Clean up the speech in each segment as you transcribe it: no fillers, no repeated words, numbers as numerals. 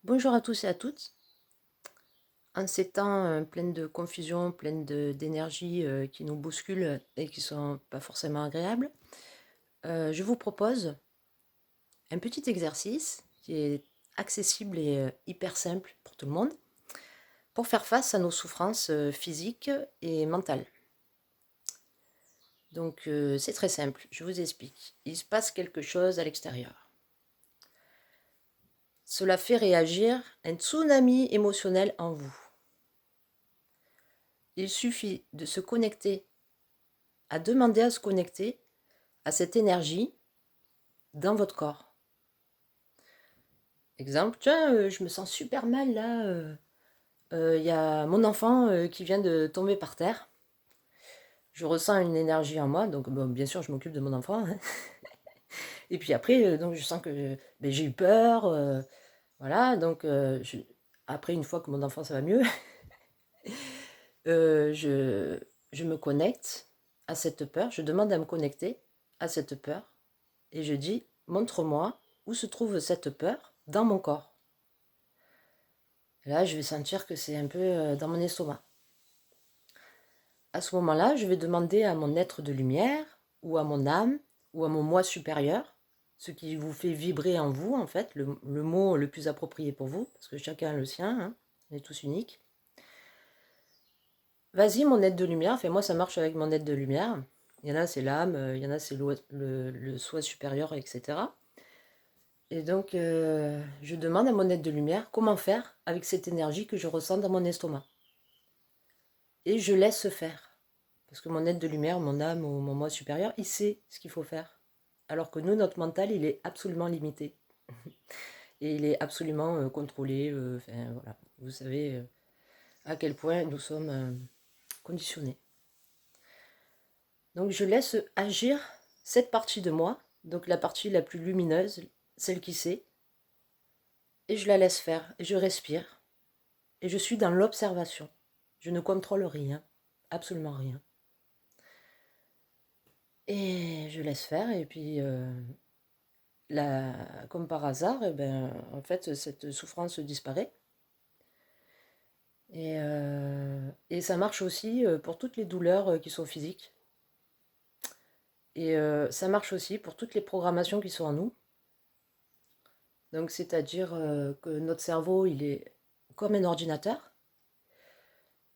Bonjour à tous et à toutes. En ces temps pleins de confusion, pleins d'énergie qui nous bousculent et qui sont pas forcément agréables, je vous propose un petit exercice qui est accessible et hyper simple pour tout le monde pour faire face à nos souffrances physiques et mentales. Donc c'est très simple, je vous explique. Il se passe quelque chose à l'extérieur. Cela fait réagir un tsunami émotionnel en vous. Il suffit de se connecter, à demander à se connecter à cette énergie dans votre corps. Exemple, tiens, je me sens super mal là. Il y a mon enfant qui vient de tomber par terre. Je ressens une énergie en moi, donc bon, bien sûr, je m'occupe de mon enfant, hein. Et puis après, donc je sens que ben, j'ai eu peur. Voilà, donc après, une fois que mon enfant ça va mieux, euh, je, je me connecte à cette peur. Je demande à me connecter à cette peur. Et je dis, montre-moi où se trouve cette peur dans mon corps. Là, je vais sentir que c'est un peu dans mon estomac. À ce moment-là, je vais demander à mon être de lumière, ou à mon âme, ou à mon moi supérieur, ce qui vous fait vibrer en vous, en fait, le mot le plus approprié pour vous, parce que chacun a le sien, hein, on est tous uniques. Vas-y, mon être de lumière, moi ça marche avec mon être de lumière. Il y en a, c'est l'âme, il y en a, c'est le soi supérieur, etc. Et donc, je demande à mon être de lumière comment faire avec cette énergie que je ressens dans mon estomac. Et je laisse faire. Parce que mon être de lumière, mon âme ou mon moi supérieur, il sait ce qu'il faut faire. Alors que nous, notre mental, il est absolument limité. Et il est absolument contrôlé. Enfin, voilà. Vous savez à quel point nous sommes conditionnés. Donc je laisse agir cette partie de moi, donc la partie la plus lumineuse, celle qui sait, et je la laisse faire, et je respire, et je suis dans l'observation. Je ne contrôle rien, absolument rien. Et je laisse faire, et puis comme par hasard, eh ben, en fait, cette souffrance disparaît. Et ça marche aussi pour toutes les douleurs qui sont physiques. Et ça marche aussi pour toutes les programmations qui sont en nous. Donc, c'est-à-dire que notre cerveau, il est comme un ordinateur.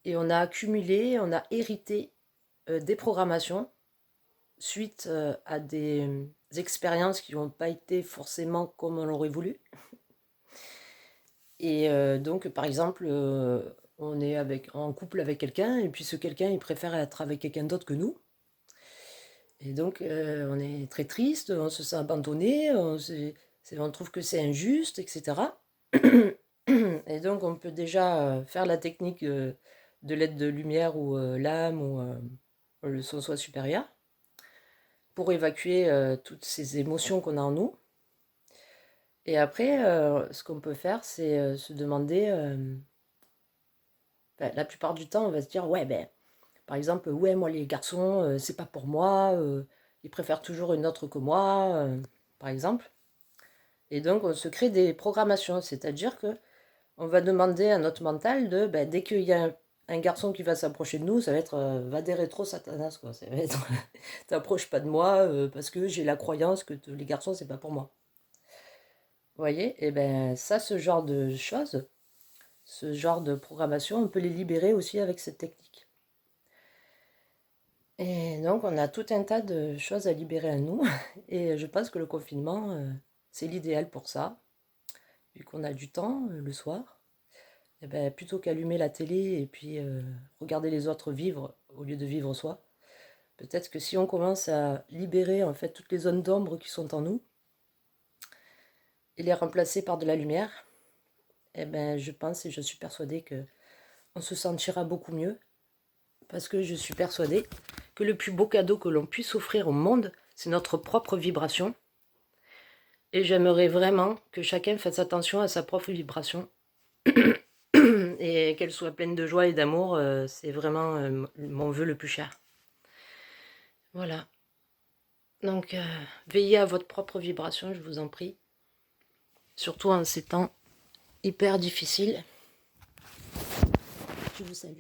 Et on a accumulé, on a hérité des programmations suite à des expériences qui n'ont pas été forcément comme on l'aurait voulu. Et donc, par exemple, on est en couple avec quelqu'un, et puis ce quelqu'un, il préfère être avec quelqu'un d'autre que nous. Et donc, on est très triste, on se sent abandonné, on trouve que c'est injuste, etc. Et donc, on peut déjà faire la technique de l'aide de lumière ou l'âme ou le son soi supérieur pour évacuer toutes ces émotions qu'on a en nous. Et après, ce qu'on peut faire, c'est se demander, la plupart du temps, on va se dire, ouais, ben, par exemple, ouais, moi, les garçons, c'est pas pour moi, ils préfèrent toujours une autre que moi, par exemple. Et donc, on se crée des programmations, c'est-à-dire que on va demander à notre mental de, ben, dès qu'il y a un garçon qui va s'approcher de nous, ça va être va des rétro satanas, quoi. Ça va être t'approches pas de moi parce que j'ai la croyance que les garçons, c'est pas pour moi. Vous voyez? Et ben ça, ce genre de choses, ce genre de programmation, on peut les libérer aussi avec cette technique. Et donc, on a tout un tas de choses à libérer à nous. Et je pense que le confinement, c'est l'idéal pour ça. Vu qu'on a du temps le soir, et ben, plutôt qu'allumer la télé et puis regarder les autres vivre au lieu de vivre soi, peut-être que si on commence à libérer en fait toutes les zones d'ombre qui sont en nous et les remplacer par de la lumière, eh ben, je pense et je suis persuadée que on se sentira beaucoup mieux parce que je suis persuadée que le plus beau cadeau que l'on puisse offrir au monde, c'est notre propre vibration. Et j'aimerais vraiment que chacun fasse attention à sa propre vibration et qu'elle soit pleine de joie et d'amour. C'est vraiment mon vœu le plus cher. Voilà. Donc, veillez à votre propre vibration, je vous en prie. Surtout en ces temps hyper difficile. Je vous salue.